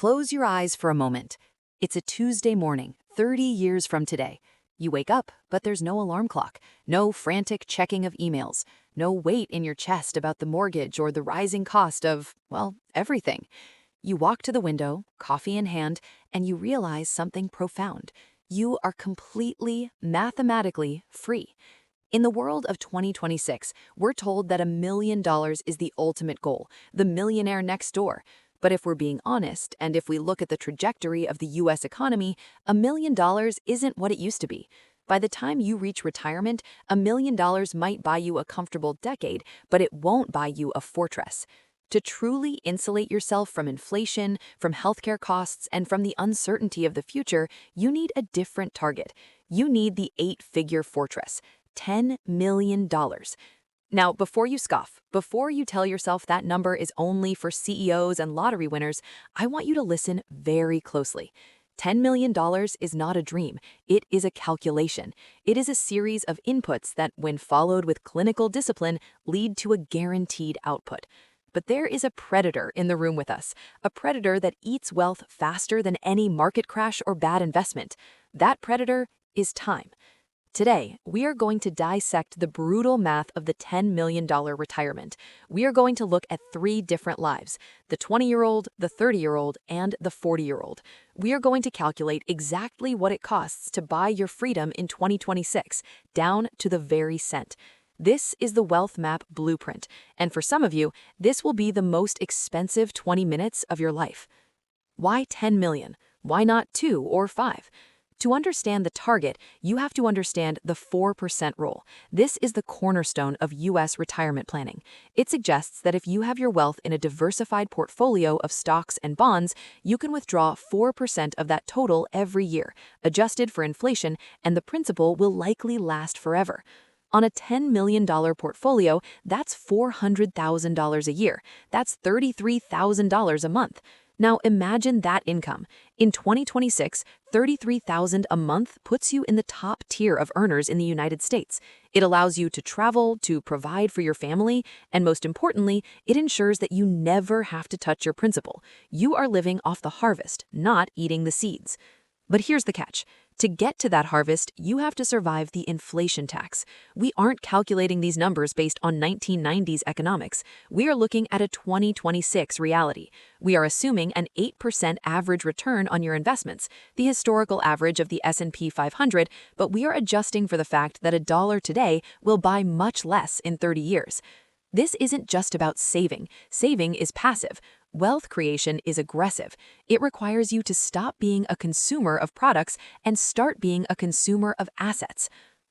Close your eyes for a moment. It's a Tuesday morning, 30 years from today. You wake up, but there's no alarm clock, no frantic checking of emails, no weight in your chest about the mortgage or the rising cost of, well, everything. You walk to the window, coffee in hand, and you realize something profound. You are completely, mathematically free. In the world of 2026, we're told that $1 million is the ultimate goal, the millionaire next door. But if we're being honest, and if we look at the trajectory of the US economy, $1 million isn't what it used to be. By the time you reach retirement, $1 million might buy you a comfortable decade, but it won't buy you a fortress. To truly insulate yourself from inflation, from healthcare costs, and from the uncertainty of the future, you need a different target. You need the 8-figure fortress. $10 million. Now, before you scoff, before you tell yourself that number is only for CEOs and lottery winners, I want you to listen very closely. $10 million is not a dream. It is a calculation. It is a series of inputs that, when followed with clinical discipline, lead to a guaranteed output. But there is a predator in the room with us, a predator that eats wealth faster than any market crash or bad investment. That predator is time. Today, we are going to dissect the brutal math of the $10 million retirement. We are going to look at 3 different lives: the 20-year-old, the 30-year-old, and the 40-year-old. We are going to calculate exactly what it costs to buy your freedom in 2026, down to the very cent. This is the Wealth Map Blueprint, and for some of you, this will be the most expensive 20 minutes of your life. Why 10 million? Why not 2 or 5? To understand the target, you have to understand the 4% rule. This is the cornerstone of U.S. retirement planning. It suggests that if you have your wealth in a diversified portfolio of stocks and bonds, you can withdraw 4% of that total every year, adjusted for inflation, and the principal will likely last forever. On a $10 million portfolio, that's $400,000 a year. That's $33,000 a month. Now imagine that income. In 2026, $33,000 a month puts you in the top tier of earners in the United States. It allows you to travel, to provide for your family, and most importantly, it ensures that you never have to touch your principal. You are living off the harvest, not eating the seeds. But here's the catch. To get to that harvest, you have to survive the inflation tax. We aren't calculating these numbers based on 1990s economics. We are looking at a 2026 reality. We are assuming an 8% average return on your investments, the historical average of the S&P 500, but we are adjusting for the fact that $1 today will buy much less in 30 years. This isn't just about saving. Saving is passive. Wealth creation is aggressive. It requires you to stop being a consumer of products and start being a consumer of assets.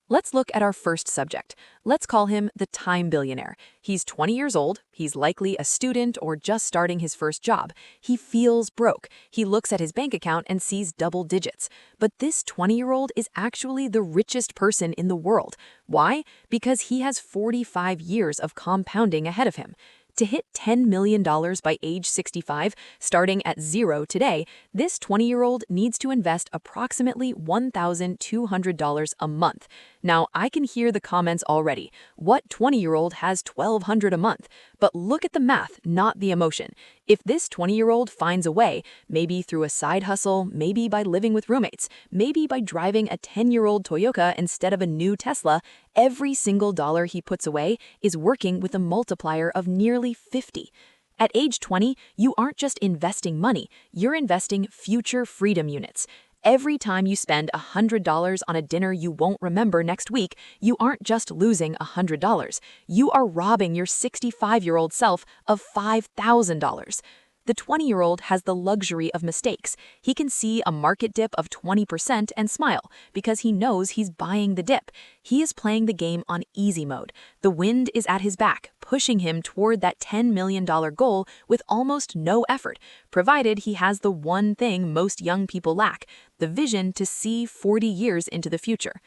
Let's look at our first subject. Let's call him the time billionaire. He's 20 years old. He's likely a student or just starting his first job. He feels broke. He looks at his bank account and sees double digits. But this 20-year-old is actually the richest person in the world. Why? Because he has 45 years of compounding ahead of him. To hit $10 million by age 65, starting at zero today, this 20-year-old needs to invest approximately $1,200 a month. Now, I can hear the comments already. What 20-year-old has $1,200 a month? But look at the math, not the emotion. If this 20-year-old finds a way, maybe through a side hustle, maybe by living with roommates, maybe by driving a 10-year-old Toyota instead of a new Tesla, every single dollar he puts away is working with a multiplier of nearly 50. At age 20, you aren't just investing money, you're investing future freedom units. Every time you spend $100 on a dinner you won't remember next week, you aren't just losing $100. You are robbing your 65-year-old self of $5,000. The 20-year-old has the luxury of mistakes. He can see a market dip of 20% and smile because he knows he's buying the dip. He is playing the game on easy mode. The wind is at his back, pushing him toward that $10 million goal with almost no effort, provided he has the one thing most young people lack, the vision to see 40 years into the future.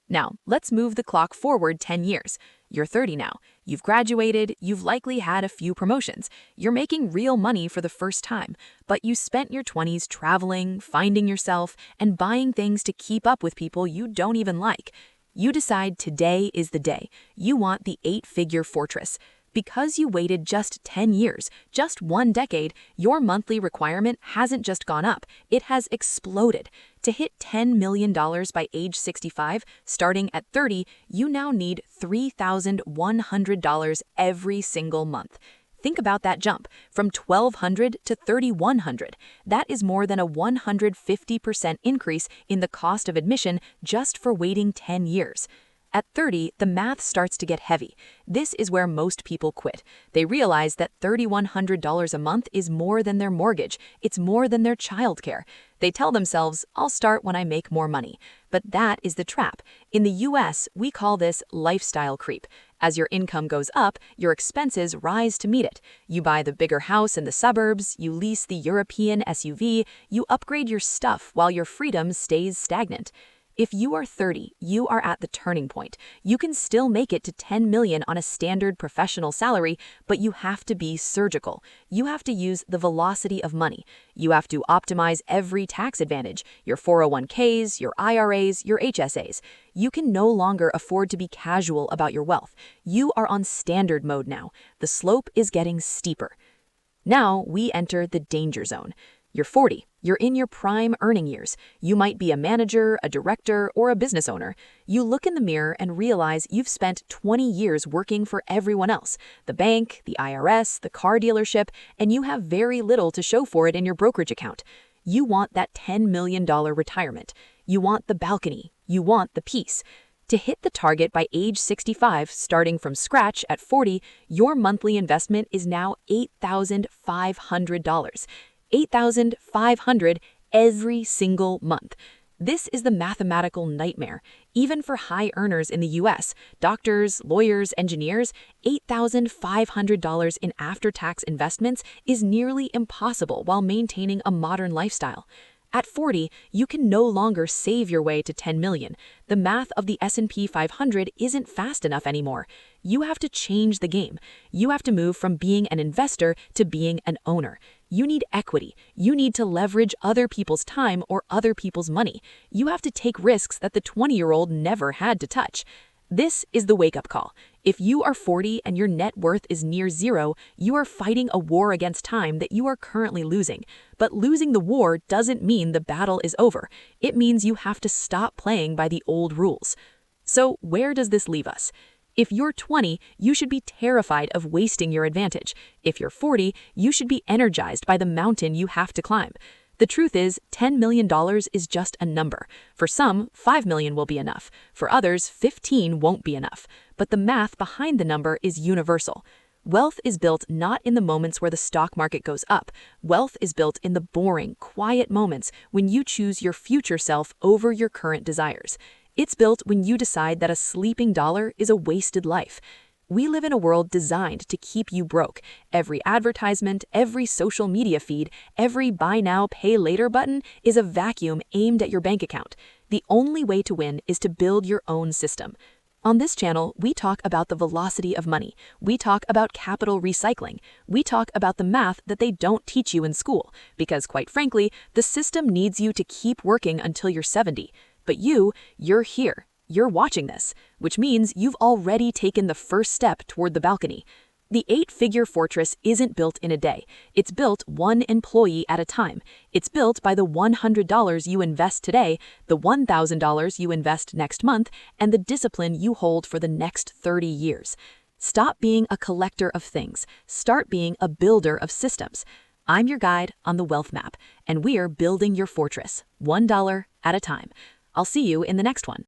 Now, let's move the clock forward 10 years. You're 30 now. You've graduated, you've likely had a few promotions. You're making real money for the first time, but you spent your 20s traveling, finding yourself, and buying things to keep up with people you don't even like. You decide today is the day. You want the 8-figure fortress. Because you waited just 10 years, just one decade, your monthly requirement hasn't just gone up, it has exploded. To hit $10 million by age 65, starting at 30, you now need $3,100 every single month. Think about that jump from $1,200 to $3,100. That is more than a 150% increase in the cost of admission just for waiting 10 years. At 30, the math starts to get heavy. This is where most people quit. They realize that $3,100 a month is more than their mortgage. It's more than their childcare. They tell themselves, I'll start when I make more money. But that is the trap. In the US, we call this lifestyle creep. As your income goes up, your expenses rise to meet it. You buy the bigger house in the suburbs, you lease the European SUV, you upgrade your stuff while your freedom stays stagnant. If you are 30, you are at the turning point. You can still make it to 10 million on a standard professional salary, but you have to be surgical. You have to use the velocity of money. You have to optimize every tax advantage, your 401ks, your IRAs, your HSAs. You can no longer afford to be casual about your wealth. You are on standard mode now. The slope is getting steeper. Now we enter the danger zone. You're 40. You're in your prime earning years. You might be a manager, a director, or a business owner. You look in the mirror and realize you've spent 20 years working for everyone else, the bank, the IRS, the car dealership, and you have very little to show for it in your brokerage account. You want that $10 million retirement. You want the balcony. You want the peace. To hit the target by age 65, starting from scratch at 40, your monthly investment is now $8,500. $8,500 every single month. This is the mathematical nightmare. Even for high earners in the US, doctors, lawyers, engineers, $8,500 in after-tax investments is nearly impossible while maintaining a modern lifestyle. At 40, you can no longer save your way to 10 million. The math of the S&P 500 isn't fast enough anymore. You have to change the game. You have to move from being an investor to being an owner. You need equity. You need to leverage other people's time or other people's money. You have to take risks that the 20-year-old never had to touch. This is the wake-up call. If you are 40 and your net worth is near zero, you are fighting a war against time that you are currently losing. But losing the war doesn't mean the battle is over. It means you have to stop playing by the old rules. So where does this leave us? If you're 20, you should be terrified of wasting your advantage. If you're 40, you should be energized by the mountain you have to climb. The truth is, $10 million is just a number. For some, 5 million will be enough. For others, 15 won't be enough. But the math behind the number is universal. Wealth is built not in the moments where the stock market goes up. Wealth is built in the boring, quiet moments when you choose your future self over your current desires. It's built when you decide that a sleeping dollar is a wasted life. We live in a world designed to keep you broke. Every advertisement, every social media feed, every buy now, pay later button is a vacuum aimed at your bank account. The only way to win is to build your own system. On this channel, we talk about the velocity of money. We talk about capital recycling. We talk about the math that they don't teach you in school, because quite frankly, the system needs you to keep working until you're 70. But you're here. You're watching this, which means you've already taken the first step toward the balcony. The 8-figure fortress isn't built in a day. It's built one employee at a time. It's built by the $100 you invest today, the $1,000 you invest next month, and the discipline you hold for the next 30 years. Stop being a collector of things. Start being a builder of systems. I'm your guide on the Wealth Map, and we're building your fortress, $1 at a time. I'll see you in the next one.